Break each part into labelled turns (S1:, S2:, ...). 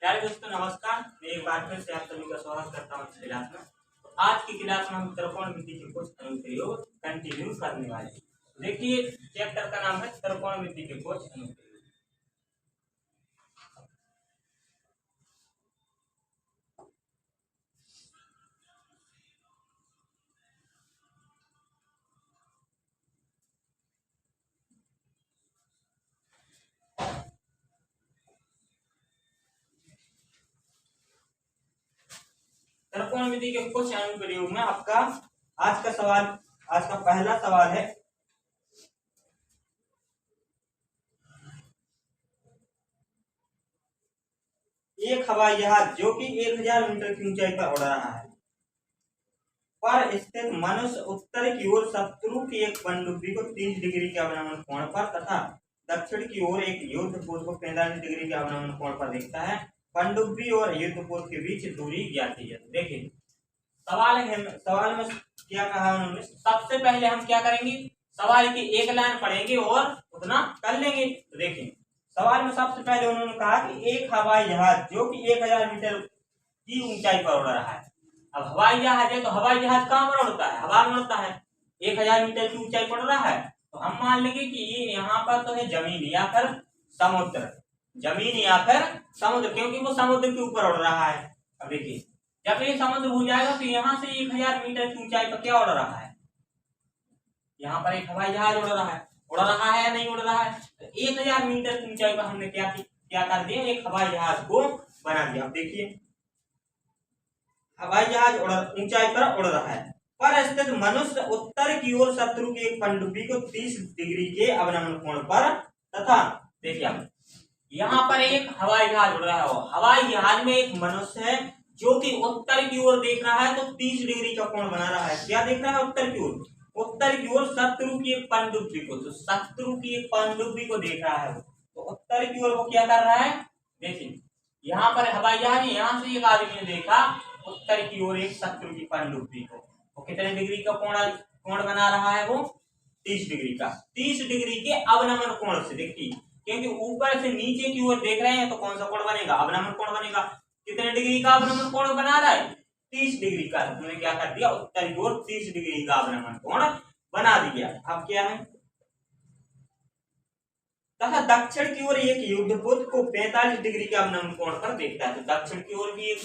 S1: प्यारे दोस्तों नमस्कार। मैं एक बार फिर से आप सभी का स्वागत करता हूँ इस क्लास में। तो आज की क्लास में हम त्रिकोणमिति के कुछ अनुप्रयोग कंटिन्यू करने वाले हैं। देखिए चैप्टर का नाम है त्रिकोणमिति के कुछ अनुप्रयोग। त्रिकोणमिति के कुछ अनुप्रयोग में आपका आज का पहला सवाल है, एक हवाई जहाज जो कि 1000 मीटर की ऊंचाई पर उड़ रहा है पर स्थित मनुष्य उत्तर की ओर शत्रु की एक पनडुब्बी को 30 डिग्री के अवनमन कोण पर तथा दक्षिण की ओर एक युद्धपोत को 45 डिग्री के अवनमन कोण पर देखता है। पनडुब्बी और युद्धपोत के बीच दूरी ज्ञात कीजिए। देखिए सवाल में क्या कहा उन्होंने, सबसे पहले हम क्या करेंगे, सवाल की एक लाइन पढ़ेंगे और उतना कर लेंगे। तो देखिए सवाल में सबसे पहले उन्होंने कहा कि एक हवाई जहाज जो कि 1000 मीटर की ऊंचाई पर उड़ रहा है। अब हवाई जहाज है तो हवाई जहाज कहाँ पर उड़ता है, हवा में उड़ता है। 1000 मीटर की ऊंचाई पर उड़ रहा है तो हम मान लेंगे कि ये यहाँ पर तो है जमीन या फिर समुद्र, जमीन या फिर समुद्र, क्योंकि वो समुद्र के ऊपर उड़ रहा है। अब देखिए जब ये समुद्र हो जाएगा तो यहाँ से 1000 मीटर की ऊंचाई पर क्या उड़ रहा है, यहाँ पर एक हवाई जहाज उड़ रहा है या नहीं उड़ रहा है। तो 1000 मीटर की ऊंचाई पर हमने क्या कर दिया, एक हवाई जहाज को बना दिया। अब देखिए हवाई जहाज ऊंचाई पर उड़ रहा है पर स्थित मनुष्य उत्तर की ओर शत्रु की एक पनडुब्बी को 30 डिग्री के अवनमन कोण पर तथा देखिए यहाँ पर एक हवाई जहाज उड़ रहा है। हवाई जहाज में एक मनुष्य है जो कि उत्तर की ओर देख रहा है तो 30 डिग्री का कोण बना रहा है। क्या देख रहा है, उत्तर की ओर, उत्तर की ओर शत्रु की एक पनडुब्बी को, तो शत्रु की एक पनडुब्बी को देख रहा है। तो उत्तर की ओर वो क्या कर रहा है, देखिए यहाँ पर हवाई जहाज, यहाँ से एक आदमी ने देखा उत्तर की ओर एक शत्रु की पनडुब्बी को, वो कितने डिग्री का कोण बना रहा है, वो 30 डिग्री का, 30 डिग्री के अवनमन कोण से। देखिए क्योंकि ऊपर से नीचे की ओर देख रहे हैं तो कौन सा कोण बनेगा, अवनमन कोण बनेगा। कितने डिग्री का अवनमन कोण बना रहा है, 30 डिग्री का। तुमने क्या कर दिया, उत्तर की ओर 30 डिग्री का अवनमन कोण बना दिया। अब क्या है, तथा दक्षिण की ओर एक युद्धपोत को 45 डिग्री के अवनमन कोण पर देखता है। तो दक्षिण की ओर भी एक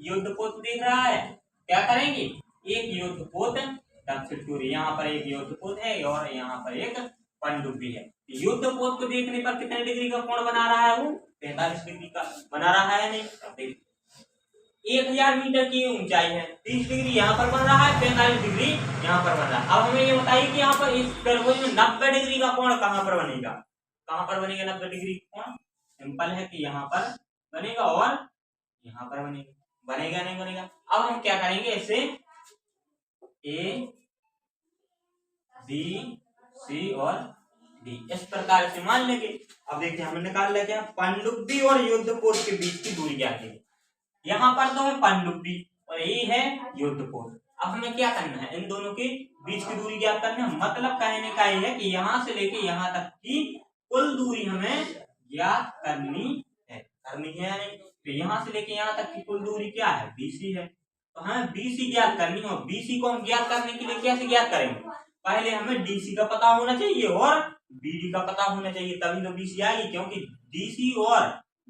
S1: युद्धपोत देख रहा है। क्या करेंगे, एक युद्धपोत दक्षिण की ओर, यहाँ पर एक युद्धपोत है और यहाँ पर एक पनडुब्बी है। युद्धपोत को देखने पर कितने डिग्री का कोण बना रहा है, वो 45 डिग्री का बना रहा है। नहीं, 1000 मीटर की ऊंचाई है, 30 डिग्री यहाँ पर बन रहा है, 45 डिग्री यहाँ पर बन रहा है। अब हमें ये बताइए कि यहाँ पर इस त्रिभुज में 90 डिग्री का कोण कहाँ पर बनेगा, कहां पर बनेगा 90 डिग्री कोण, सिंपल है कि यहाँ पर बनेगा और यहाँ पर बनेगा, बनेगा नहीं बनेगा। अब हम क्या करेंगे, इसे ए बी सी और डी इस प्रकार से मान लेंगे। अब देखिए हमने निकाल लिया क्या, पनडुब्बी और युद्धपोत के बीच की दूरी क्या है। यहाँ पर तो है पनडुब्बी और ये है युद्धपोत। अब हमें क्या करना है, इन दोनों के बीच की दूरी ज्ञात करना है। मतलब कहने का ये है कि यहाँ से लेके यहाँ तक की कुल दूरी हमें ज्ञात करनी है नहीं। तो यहाँ से लेके यहाँ तक की कुल दूरी क्या है, BC है। तो हमें BC ज्ञात करनी है और BC को हम ज्ञात करने के लिए कैसे ज्ञात करेंगे, पहले हमें DC का पता होना चाहिए और BD का पता होना चाहिए, तभी तो BC आएगी। क्योंकि DC और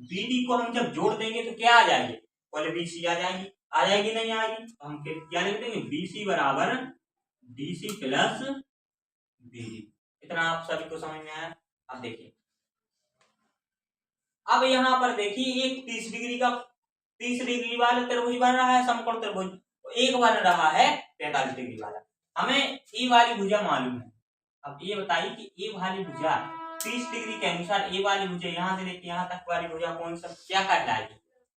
S1: BD को हम जब जोड़ देंगे तो क्या आ जाएगी, पहले BC आ जाएगी नहीं आएगी। तो हम क्या लिख देंगे, BC बराबर DC प्लस BD। इतना आप सभी को समझ में आया। अब देखिए अब यहाँ पर देखिए एक 30 डिग्री वाला त्रिभुज बन रहा है, समकोण त्रिभुज, तो एक बन रहा है 45 डिग्री वाला। हमें ए वाली भुजा मालूम है। अब ये बताइए कि ए वाली भुजा 30 डिग्री के अनुसार ए वाली भुजा यहाँ से लेके यहाँ तक वाली भुजा कौन सा क्या कहलाएगी,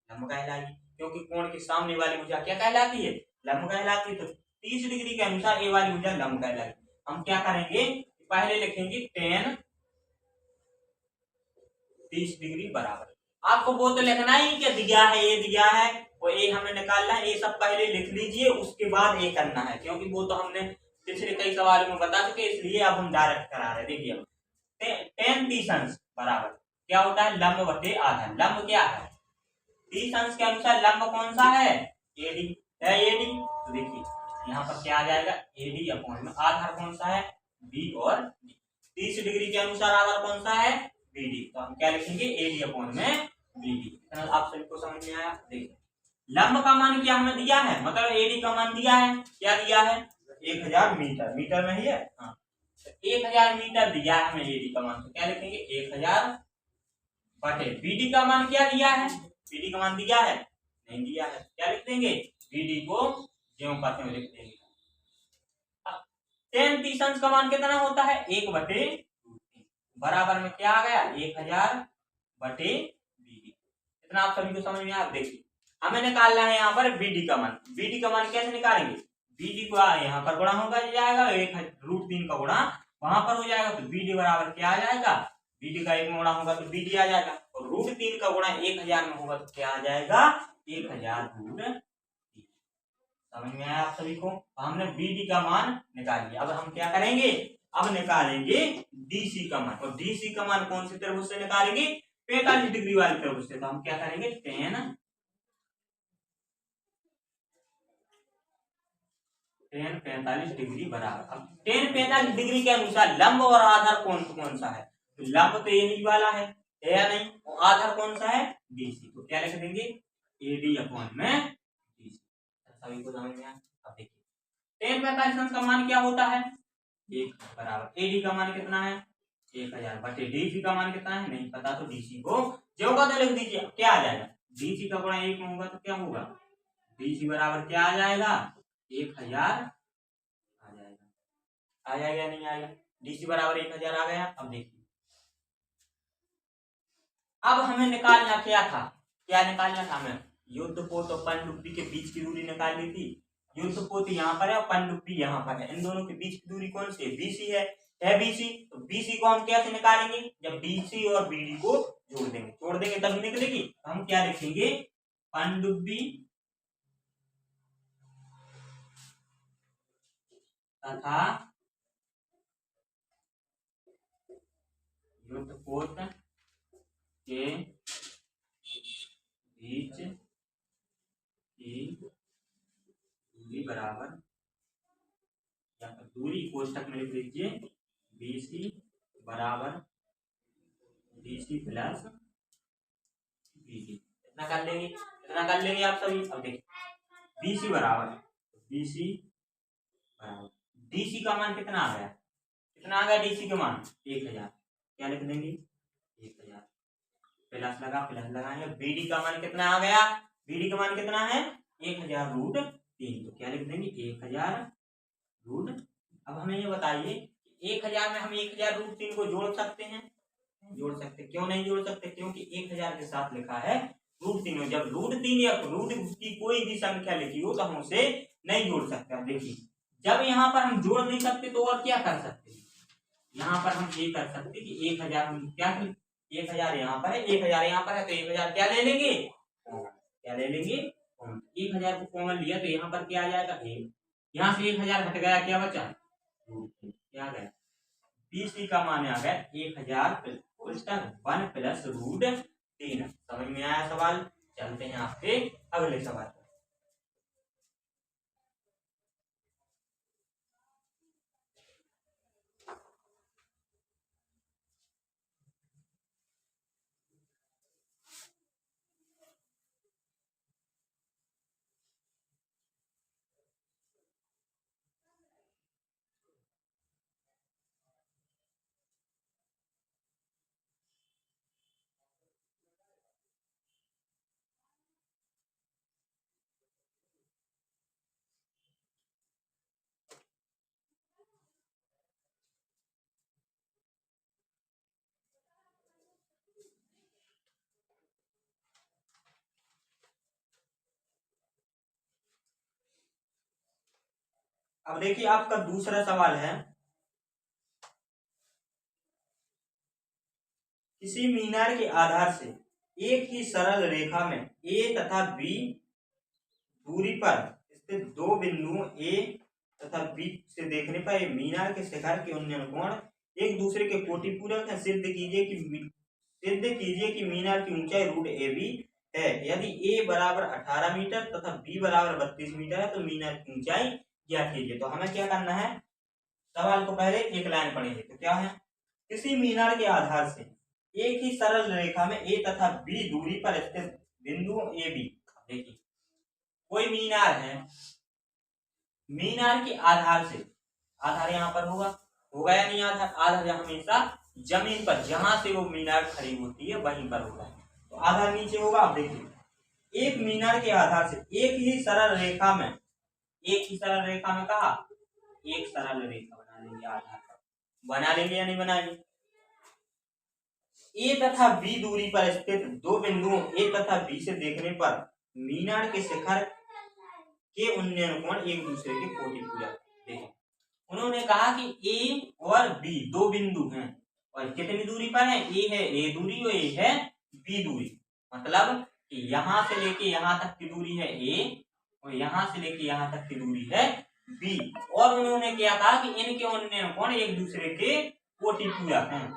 S1: लंब कहलाएगी। क्योंकि कोण के सामने वाली भुजा क्या कहलाती है, लंब कहलाती है। तो 30 डिग्री के अनुसार ए वाली भुजा लंब कहलाएगी। हम क्या करेंगे, पहले लिखेंगे tan 30 डिग्री बराबर, आपको वो तो लिखना ही क्या दिया है, ये दिया है और ये हमें निकालना है। ये सब पहले लिख लीजिए, उसके बाद ये करना है, क्योंकि वो तो हमने पिछले कई सवालों में बता चुके, इसलिए अब हम डायरेक्ट करा रहे। देखिए tan 30 बराबर क्या होता है, लंब बटे आधा। लंब क्या है, 30 अंश के अनुसार लंब कौन सा है? एडी है, एडी। तो देखिए यहाँ पर क्या आ जाएगा, एडी अपॉन में आधार कौन सा है? बी और डी। 30 डिग्री के अनुसार आधार कौन सा है? बीडी। तो हम क्या लिखेंगे? एडी अपॉन में बीडी। इतना आप सभी को समझ में आया? देखिए लंब का मान क्या हमें दिया है, मतलब एडी का मान दिया है, क्या दिया है? 1000 मीटर, मीटर में ही है। हाँ 1000 मीटर दिया है हमें एडी का मान, तो क्या लिखेंगे? 1000 बटे बीडी का मान क्या दिया है? बीडी का मान दिया है? नहीं दिया है, क्या लिख देंगे? बीडी को ज्यों का त्यों लिख देंगे। tan 30 अंश का मान कितना होता है? 1/√3 बराबर में क्या आ गया? 1000 बटे बीडी। इतना आप सभी को समझ में आया? देखिए हमें निकालना है यहाँ पर बीडी का मान। बीडी का मान कैसे निकालेंगे? बीडी को यहाँ पर गुणा होगा जाएगा, 1√3 का गुणा वहां पर हो जाएगा, तो बीडी बराबर क्या आ जाएगा? बीडी का 1 में गुणा होगा तो बीडी आ जाएगा, और √3 का गुणा 1000 में होगा तो क्या आ जाएगा? 1000√3। समझ में आया आप सभी को? हमने बीडी का मान निकाल लिया। अब हम क्या करेंगे? अब निकालेंगे डीसी का मान, और डीसी का मान कौन से त्रिभुज से निकालेंगे? 45 डिग्री वाले त्रिभुज से। तो हम क्या करेंगे? tan 45 डिग्री बराबर, अब tan 45 डिग्री के अनुसार लंब और आधार कौन सा है? तो लंब तो एडी वाला है या नहीं, और आधार कौन सा है? डीसी। तो क्या लिख देंगे? एडी अपॉन में डीसी। सभी को समझ में आया? अब देखिए tan 45 अंश का मान क्या होता है? 1 बराबर एडी का मान कितना है? 1000 बटे डीसी का मान कितना है? नहीं पता, तो डीसी को जो का तो लिख दीजिए। क्या आ जाएगा? डीसी का गुणा 1 में होगा तो क्या होगा? डीसी बराबर क्या आ जाएगा? 1000 आ जाएगा, नहीं आएगा? डीसी बराबर 1000 आ गया। अब देखिए अब हमें निकालना क्या था? क्या निकालना था हमें? युद्धपोत और पनडुब्बी के बीच की दूरी निकाल ली थी। युद्धपोत यहाँ पर है और पनडुब्बी यहाँ पर है, इन दोनों के बीच की दूरी कौन सी है? बीसी है बीसी। तो बीसी को हम कैसे निकालेंगे? जब डीसी और बीडी को जोड़ देंगे तभी निकलेगी। हम क्या लिखेंगे? पनडुब्बी तथा युद्धपोत के बीच की दूरी बराबर, या दूरी कोष्टक में लिख लीजिए बीसी बराबर डीसी प्लस बीडी। इतना कर लेंगे आप सभी। अब देखिए बीसी बराबर डीसी का मान कितना आ गया? कितना आ गया डीसी का मान? 1000। क्या लिख देंगे? 1000 प्लस लगाएंगे। बीडी का मान कितना आ गया? बीडी का मान कितना है? 1000√3। तो क्या लिख देंगे? 1000√। अब हमें ये बताइए 1000 में हम 1000√3 को जोड़ सकते हैं? जोड़ सकते। क्यों नहीं जोड़ सकते? क्योंकि 1000 के साथ लिखा है √3। जब √3 या रूट की कोई भी संख्या लिखी हो तो हम उसे नहीं जोड़ सकते। अब देखिए जब यहाँ पर हम जोड़ नहीं सकते तो और क्या कर सकते? यहाँ पर हम ये कर सकते कि 1000 हम क्या 1000 यहाँ पर है, 1000 यहाँ पर है, तो 1000 क्या ले लेंगे? क्या ले लेंगे? 1000 को कॉमन लिया तो यहाँ पर क्या आ जाएगा? 1। यहाँ से 1000 हट गया, क्या बचा? क्या आ गया? बीसी का मान आ गया 1000 1 प्लस √3। समझ में आया सवाल? चलते हैं आपके अगले सवाल। अब देखिए आपका दूसरा सवाल है, किसी मीनार के आधार से एक ही सरल रेखा में ए तथा बी दूरी पर स्थित दो बिंदुओं ए तथा बी से देखने पर मीनार के शिखर के उन्नयन कोण एक दूसरे के कोटिपूरक है। सिद्ध कीजिए कि मीनार की ऊंचाई √AB है। यदि ए बराबर 18 मीटर तथा बी बराबर 32 मीटर है तो मीनार की ऊंचाई ज्ञात कीजिए। तो हमें क्या करना है, सवाल को पहले एक लाइन पढ़ेंगे। तो क्या है, किसी मीनार के आधार से एक ही सरल रेखा में ए तथा बी दूरी पर स्थित बिंदु ए बी। देखिए कोई मीनार है, मीनार के आधार से, आधार यहाँ पर होगा, होगा या नहीं आधार, आधार हमेशा जमीन पर जहां से वो मीनार खड़ी होती है वहीं पर होगा, तो आधार नीचे होगा। अब देखिए एक मीनार के आधार से एक ही सरल रेखा में, एक ही सरल रेखा में कहा, एक सरल रेखा बना लेंगे, आधार पर बना लेंगे या नहीं बनाएंगे। ए तथा बी दूरी पर स्थित दो बिंदुओं ए तथा बी से देखने पर मीनार के शिखर के उन्नयन कोण एक दूसरे के कोटि पूरक। देखो उन्होंने कहा कि ए और बी दो बिंदु हैं और कितनी दूरी पर है, ए है ए दूरी और ए है बी दूरी, मतलब कि यहां से लेके यहां तक की दूरी है ए और यहां से लेके यहां तक की दूरी है बी। और उन्होंने क्या कहा कि इनके उन्नयन कोण एक दूसरे के कोटि पूरक हैं,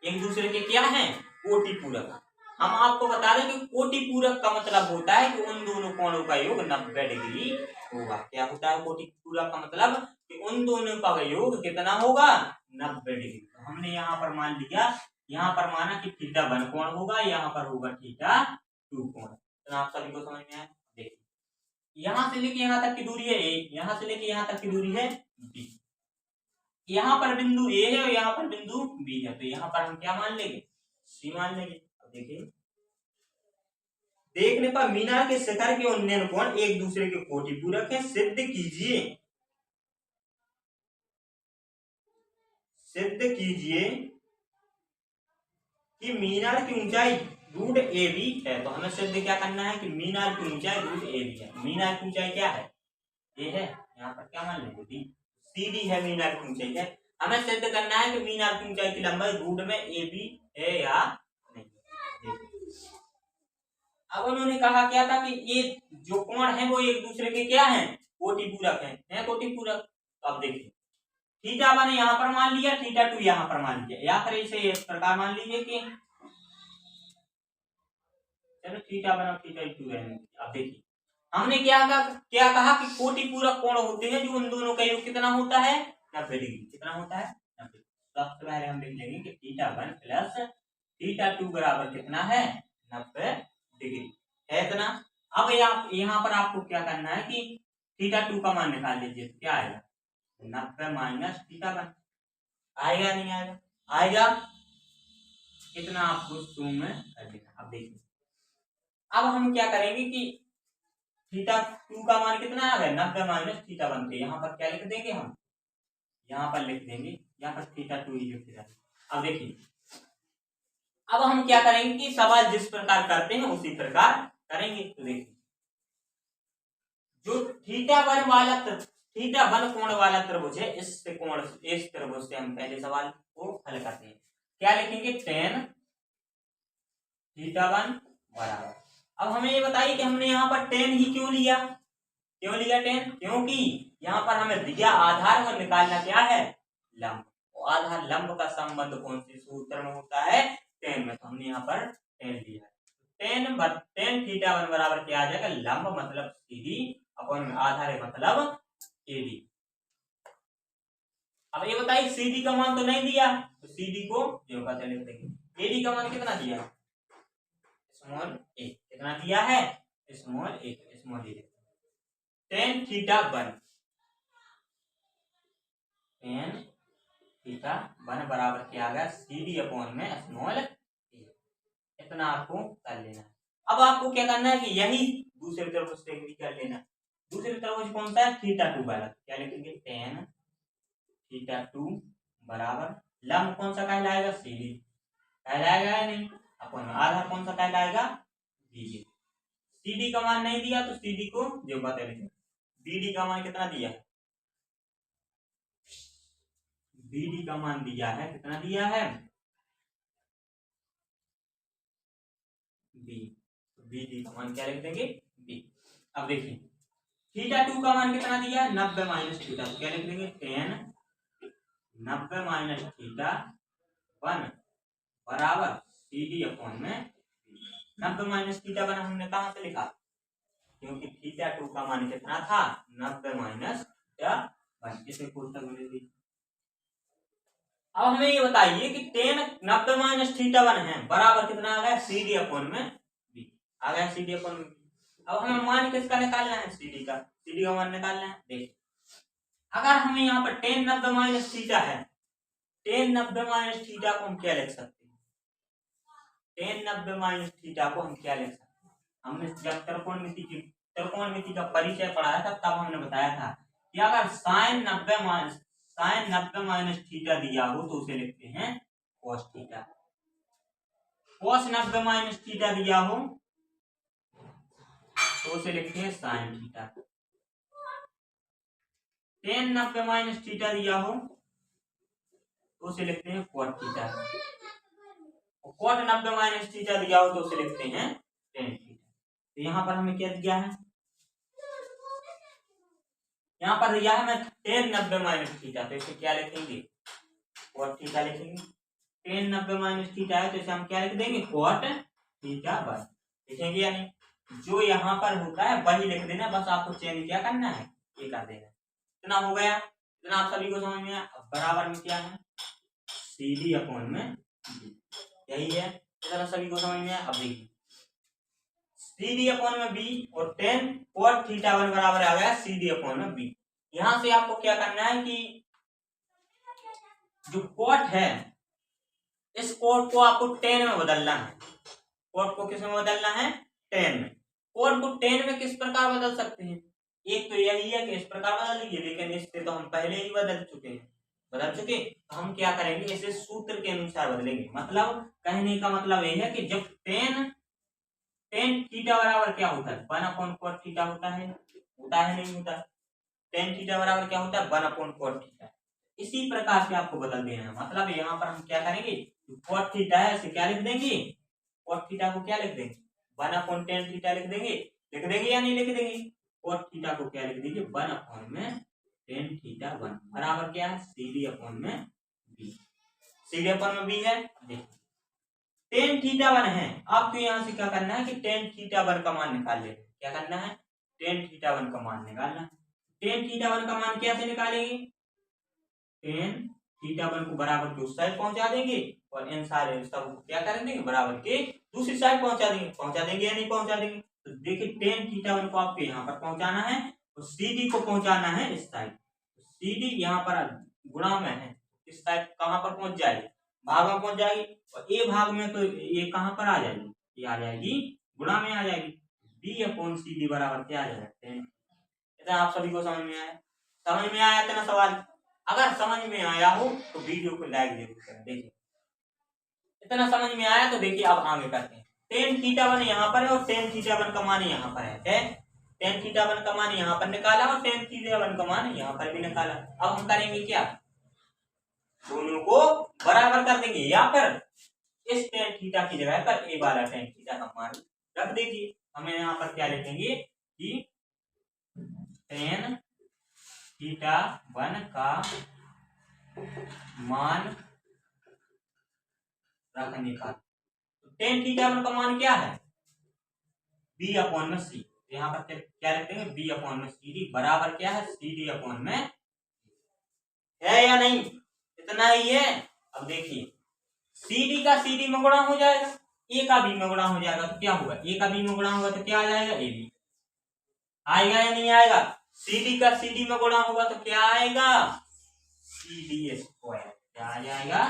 S1: एक दूसरे के क्या है, कोटि पूरक। हम आपको बता दें कि कोटि पूरक का मतलब होता है कि उन दोनों कोणों का योग 90 डिग्री होगा। क्या होता है कोटि पूरक का मतलब, कि उन दोनों का योग कितना होगा, 90 डिग्री। तो हमने यहाँ पर मान लिया, यहाँ पर माना कि θ1 कोण होगा, यहाँ पर होगा θ2 कोण। तो आप सभी को समझ में आया। देखिए यहाँ से लेके यहाँ तक की दूरी है ए, यहाँ से लेके यहाँ तक की दूरी है बी, यहाँ पर बिंदु ए है और यहाँ पर बिंदु बी है, तो यहाँ पर हम क्या मान लेंगे, सी मान लेंगे। देखिए देखने पर मीनार के शिखर के उन्नयन कोण एक दूसरे के कोटि पूरक है। सिद्ध कीजिए, सिद्ध कीजिए कि मीनार की ऊंचाई रूट ए बी है। तो हमें सिद्ध क्या करना है कि मीनार की ऊंचाई रूट ए बी है। मीनार की ऊंचाई क्या है, ए है, यहाँ पर क्या मान लेंगे बी, सी डी है मीनार की ऊंचाई है। हमें सिद्ध करना है कि मीनार की ऊंचाई की लंबाई रूट में ए बी है या नहीं। अब उन्होंने कहा क्या था कि ये जो कोण है वो एक दूसरे के क्या हैं, कोटि पूरक हैं, कोटि पूरक। तो अब देखिए θ1 यहाँ पर मान लिया, θ2 यहाँ पर मान लिया, या फिर इसे इस प्रकार मान लीजिए कि चलो θ1 और θ2 रहने। अब देखिए हमने क्या कहा कि कोटि पूरक कोण होते हैं जो उन दोनों का योग कितना होता है, 90 डिग्री। कितना होता है, 90। सबसे पहले हम लिख लेंगे कि θ1 प्लस θ2 बराबर कितना है, 90 डिग्री है इतना। अब यहाँ पर आपको क्या करना है कि θ2 का मान निकाल लीजिए, तो क्या आएगा, 90 माइनस θ1 आएगा, नहीं आएगा, आएगा। इतना आपको जूम में कर देना। अब देखिए अब हम क्या करेंगे कि θ2 का मान कितना आ गया, 90 माइनस θ1 थे, यहाँ पर क्या लिख देंगे हम, यहाँ पर लिख देंगे, यहाँ पर θ2 ही लिख देंगे। अब देखिए अब हम क्या करेंगे कि सवाल जिस प्रकार करते हैं उसी प्रकार करेंगे। तो देखिए जो θ1 वाला θ1 कोण वाला त्रिभुज है, इस त्रिभुज से हम पहले सवाल को हल करते हैं। क्या लिखेंगे, tan θ1 बराबर। अब हमें ये बताइए कि हमने यहाँ पर tan ही क्यों लिया, क्यों लिया tan, क्योंकि यहाँ पर हमें दिया आधार और निकालना क्या है, लंब। आधार लंब का संबंध कौन से सूत्र में होता है, tan में। तो हमने यहाँ पर tan लिया है। tan θ1 बराबर क्या आ जाएगा, लंब मतलब सीधी अपन आधार मतलब AD। अब ये बताइए CD का मान तो नहीं दिया, तो CD को जो कहते हैं लिख देंगे। AD का मान कितना दिया, स्मॉल a, कितना दिया है, small a, small a। tan θ1, tan θ1 बराबर क्या आ गया, CD अपॉन में स्मॉल a। इतना आपको कर लेना है। अब आपको क्या करना है कि यही दूसरे तरफ से भी कर लेना। दूसरी तरफ कौन सा है, θ2 वाला। क्या लिखेंगे, tan θ2 बराबर लंब कौन सा कहलाएगा, CD कहलाएगा या नहीं, अपन आधार कौन सा कहलाएगा, BD। CD का मान नहीं दिया तो CD को जो बता देंगे। BD का मान कितना दिया है, BD का मान दिया है, कितना दिया है, B। BD का मान क्या लिख देंगे, B। अब देखिए θ2 का मान कितना दिया है, 90 माइनस θ। क्या लिख देंगे, tan 90 माइनस θ1 बराबर सी डी अपॉन में 90 माइनस थीटा वन हमने कहाँ से लिखा, क्योंकि थीटा टू का मान कितना था 90 माइनस थीटा वन, इसे कोष्टक में लिख दीजिए। अब हमें ये बताइए कि टेन 90 माइनस थीटा वन है बराबर कितना आ गया सी डी अपॉन में बी, आ गया सी डी अपॉन में। अब हमें मान किसका निकालना है, सी डी का, सी डी का मान निकालना है। देखिए अगर हमें यहाँ पर टेन 90 माइनस थीटा है, टेन 90 माइनस थीटा को हम क्या लिख सकते हैं, टेन 90 माइनस थीटा को हम क्या लिख सकते हैं, हमने जब त्रिकोणमिति का परिचय पढ़ाया था तब हमने बताया था कि अगर साइन 90 माइनस थीटा दिया हो तो उसे लिखते हैं cos theta, cos 90 minus theta दिया हो तो उसे लिखते हैं sine theta, ten 90 minus theta दिया हो तो उसे लिखते हैं cot theta, cot 90 minus theta दिया हो तो उसे लिखते हैं टेन थीटा। तो यहाँ पर हमें क्या दिया है, यहाँ पर दिया है मैं टेन 90 माइनस थीटा, तो इसे क्या लिखेंगे cot थीटा लिखेंगे। टेन 90 माइनस थीटा है तो इसे हम क्या लिख देंगे cot थीटा वन लिखेंगे, यानी जो यहाँ पर होता है वही लिख देना, बस आपको चेंज क्या करना है ये कर देना। इतना हो गया, इतना आप सभी को समझ में आया। अब बराबर में क्या है सी डी अपॉन में बी, यही है, इतना सभी को समझ में आया। अब देखिए सी डी अपॉन में बी और टेन cot थीटा वन बराबर आ गया सी डी अपॉन में बी। यहां से आपको क्या करना है कि जो cot है इस cot को आपको टेन में बदलना है, cot को किस में बदलना है टेन में। cot को टेन में किस प्रकार बदल सकते हैं, एक तो यही है कि इस प्रकार बदल लीजिए, लेकिन इससे तो हम पहले ही बदल चुके, तो हम क्या करेंगे इसे सूत्र के अनुसार बदलेंगे। मतलब कहने का मतलब यह है कि जब टेन थीटा बराबर क्या होता है 1/cot थीटा होता है नहीं होता, टेन थीटा बराबर क्या होता है 1/cot थीटा, इसी प्रकार से आपको बदल देना है। मतलब यहाँ पर हम क्या करेंगे cot थीटा है इसे क्या लिख देंगे, cot थीटा को क्या लिख देंगे 1/tan थीटा लिख देंगे या नहीं लिख देंगे, cot थीटा को क्या लिख दीजिए 1/tan थीटा वन बराबर क्या है सी डी अपॉन में बी, सी डी अपॉन में बी है। देखिए टेन थीटा वन है, आपको यहाँ से क्या करना है कि टेन थीटा वन का मान निकाल लेना, क्या करना है टेन थीटा वन का मान निकालना है। टेन थीटा वन का मान कैसे निकालेंगे, टेन थीटा वन को बराबर के उस साइड पहुंचा देंगे और इन सारे सब को क्या कर देंगे बराबर के दूसरी साइड पहुंचा देंगे या नहीं पहुंचा देंगे। तो देखिए टेन थीटा वन को आपको यहाँ पर पहुंचाना है और सी डी को पहुंचाना है इस साइड, तो सी डी यहाँ पर गुणा में है, इस साइड कहाँ पर पहुंच जाएगी भाग में पहुंच जाएगी, और ए भाग में तो ये कहाँ पर आ जाएगी, ये आ जाएगी गुणा में आ जाएगी, बी अपॉन सी डी बराबर क्या आ जाएगा टेन। इतना आप सभी को समझ में आया, समझ में आया इतना सवाल, अगर समझ में आया हो तो वीडियो को लाइक जरूर करें। देखिए इतना समझ में आया तो देखिए अब आगे करते हैं। टेन थीटा वन यहाँ पर है और टेन थीटा वन का मान यहाँ पर है, टेन थीटा वन का मान यहाँ पर निकाला और टेन थीटा वन का मान यहाँ पर भी निकाला। अब हम करेंगे क्या, दोनों को बराबर कर देंगे, या फिर इस टेन थीटा की जगह पर ए वाला टेन थीटा का मान रख दीजिए। हमें यहाँ पर क्या लिखेंगे कि टेन थीटा वन का मान रखने का, तो टेन थीटा वन का मान क्या है बी अपॉन में सी, यहाँ पर क्या लिखते हैं बी अपॉन में सी डी बराबर क्या है सी डी अपॉन में है या नहीं, इतना ही है। अब देखिए सी डी का सी डी में गुणा हो जाएगा, ए का बी में गुणा हो जाएगा, तो क्या होगा ए का बी में गुणा होगा तो क्या आ जाएगा ए बी आएगा या नहीं आएगा, सी डी का सी डी में गुणा होगा तो क्या आएगा सी डी स्क्वायर, क्या आ जाएगा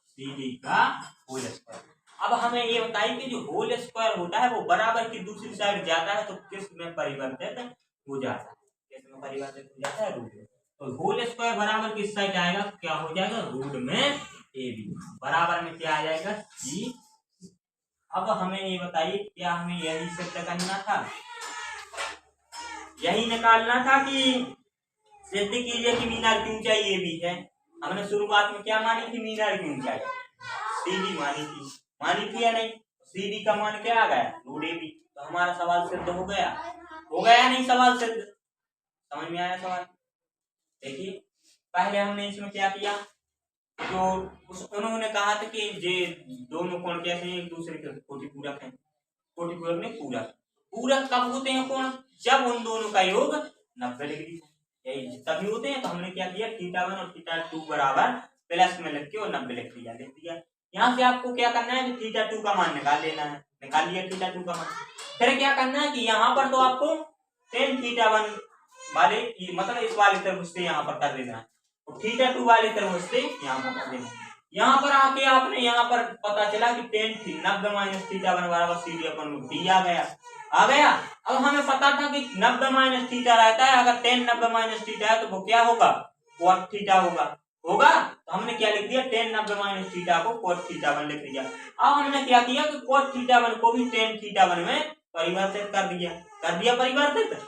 S1: सी डी का होल स्क्वायर। अब हमें ये बताइए कि जो होल स्क्वायर होता है वो बराबर की दूसरी साइड जाता है तो किस में परिवर्तित हो जाता है, किस में परिवर्तित हो जाता है रूट में, तो होल स्क्वायर बराबर किस साइड आएगा क्या हो जाएगा रूट में ए बी बराबर में क्या आ जाएगा सी। अब हमें ये बताइए क्या हमें यही सिद्ध करना था, यही निकालना था कि सिद्ध कीजिए कि मीनार की ऊंचाई ए बी है। हमने शुरुआत में क्या मानी थी मीनार की ऊंचाई सी डी मानी थी या नहीं, सी डी का मान क्या आ गया रूट ए बी, तो हमारा सवाल सिद्ध हो गया नहीं सवाल सिद्ध, समझ में आया सवाल। देखिए पहले हमने इसमें क्या किया तो उन्होंने कहा था कि ये दोनों कोण कैसे हैं, एक दूसरे के कोटिपूरक हैं। कोटिपूरक में पूरक, पूरक कब होते हैं कोण, जब उन दोनों का योग 90 डिग्री यही तभी होते हैं। तो हमने क्या किया, थीटा 1 और थीटा 2 बराबर प्लस में लिख के और 90 लिख दिया। यहाँ से आपको क्या करना है कि थीटा 2 का मान निकाल लेना है। निकाल लिया थीटा 2 का मान, फिर क्या करना है कि यहाँ पर तो आपको टेन थीटा 1 वाले मतलब इस वाले त्रिभुज से यहाँ पर कर देना है, तो थीटा 2 वाले त्रिभुज से यहाँ पर कर देना। यहाँ पर आके आपने यहाँ पर पता चला कि टेन 90 माइनस थीटा 1 बराबर CD अपन डी आ गया। अब हमें पता था कि 90 माइनस थीटा रहता है, अगर टेन 90 माइनस थीटा है तो वो क्या होगा, cos थीटा होगा। तो हमने क्या लिख दिया, टेन 90 माइनस थीटा को cos थीटा 1 लिख दिया। अब हमने क्या किया कि cos थीटा 1 को भी टेन थीटा 1 में परिवर्तित कर दिया परिवर्तित।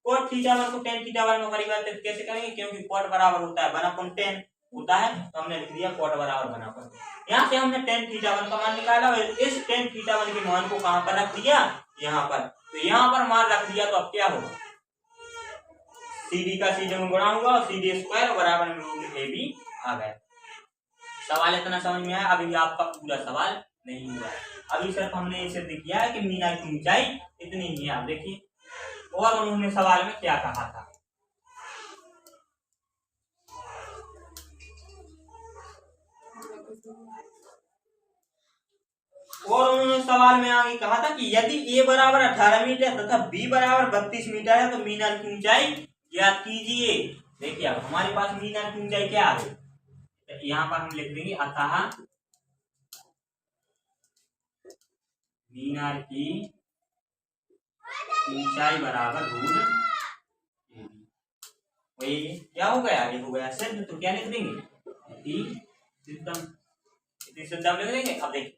S1: cos थीटा 1 को टेन थीटा 1 में परिवर्तित कैसे करेंगे, क्योंकि cot बराबर होता है 1/10 होता है, तो हमने लिख दिया cot बराबर 1/10। यहाँ से हमने टेन थीटा 1 का मान निकाला और इस टेन थीटा 1 के मान को कहां पर रख दिया, यहाँ पर। तो यहाँ पर मान रख दिया तो अब क्या होगा, CD का CD में गुणा होगा और CD स्क्वायर बराबर में रूट AB आ गया। सवाल इतना समझ में आया। अभी आपका पूरा सवाल नहीं हुआ है, अभी सिर्फ हमने ये सिद्ध किया है कि मीनार की ऊंचाई इतनी ही है। आप देखिए और उन्होंने सवाल में क्या कहा था, और उन्होंने सवाल में आगे कहा था कि यदि A बराबर 18 मीटर तथा B बराबर 32 मीटर है तो मीनार की ऊंचाई ज्ञात कीजिए। देखिए अब हमारे पास मीनार की ऊंचाई क्या है, तो यहाँ पर हम लिख देंगे अतः मीनार की ऊंचाई बराबर रूट AB। क्या हो गया, ये हो गया सिद्ध। तो क्या लिख देंगे, सिद्धम लिख देंगे। अब देखिए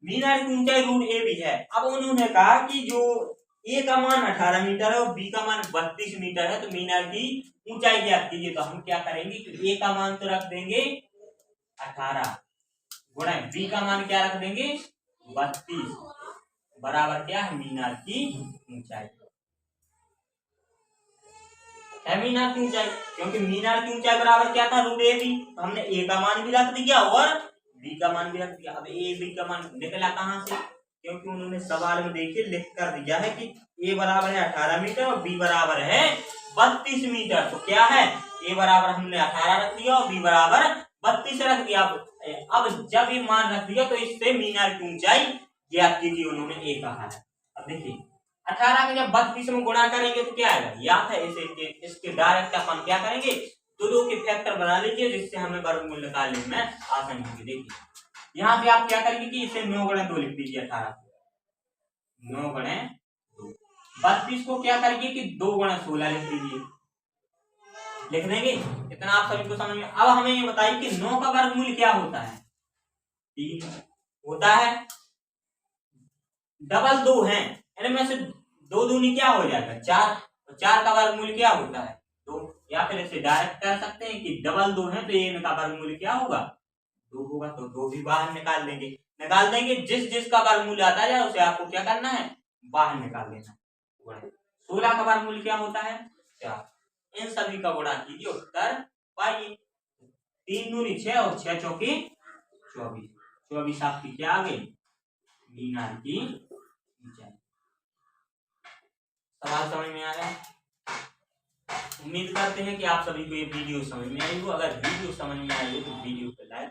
S1: मीनार की ऊंचाई रूट AB है। अब उन्होंने कहा कि जो A का मान 18 मीटर है और B का मान 32 मीटर है, तो मीनार की ऊंचाई ज्ञात कीजिए। तो हम क्या करेंगे कि A का मान तो रख देंगे 18 गुणा B का मान क्या रख देंगे 32 बराबर क्या है मीनार की ऊंचाई है। मीनार की ऊंचाई, क्योंकि मीनार की ऊंचाई बराबर क्या था रूट AB, तो हमने A का मान भी रख दिया और B का मान भी रख दिया। अब A B का मान निकला कहां से, क्योंकि उन्होंने सवाल में देखिए लिख कर दिया है कि A बराबर है 18 मीटर और B बराबर है 32 मीटर। तो क्या है, A बराबर हमने 18 रख दिया और B बराबर 32 रख दिया। अब जब ये मान रख दिया तो इससे मीनार की ऊंचाई ज्ञात कीजिए उन्होंने A कहा है। अब देखिए 18 के जब 32 में गुणा करेंगे तो क्या आएगा, याद है इसे इसके डायरेक्ट अपन क्या करेंगे, दो के फैक्टर बना लीजिए जिससे हमें वर्गमूल निकालने में आसानी होगी। देखिए यहाँ पे आप क्या करेंगे कि इसे 9 गुणा 2 लिख दीजिए, 18 9 गुणा 2। 32 को क्या करेंगे कि 2 गुणा 16 लिख दीजिए, लिख देंगे। इतना आप सभी को समझ में। अब हमें ये बताइए कि 9 का वर्गमूल क्या होता है, 3 होता है। डबल 2 है, इनमें से 2 दूनी क्या हो जाएगा 4, तो 4 का वर्गमूल क्या होता है 2। या फिर इसे डायरेक्ट कर सकते हैं कि डबल 2 है तो इनका वर्गमूल क्या होगा 2 होगा, तो 2 भी बाहर निकाल देंगे। जिस का वर्गमूल आता है उसे आपको क्या करना है बाहर निकाल देना। 16 का वर्गमूल क्या होता है 4। इन सभी का गुणा कीजिए, उत्तर पाइए। 3 दूनी 6 और 6 चौकी 24, 24 आपकी क्या आ गई मीनार की ऊंचाई। सवाल समझ में आया, उम्मीद करते हैं कि आप सभी को ये वीडियो समझ में आई हो। अगर वीडियो समझ में आई हो तो वीडियो को लाइक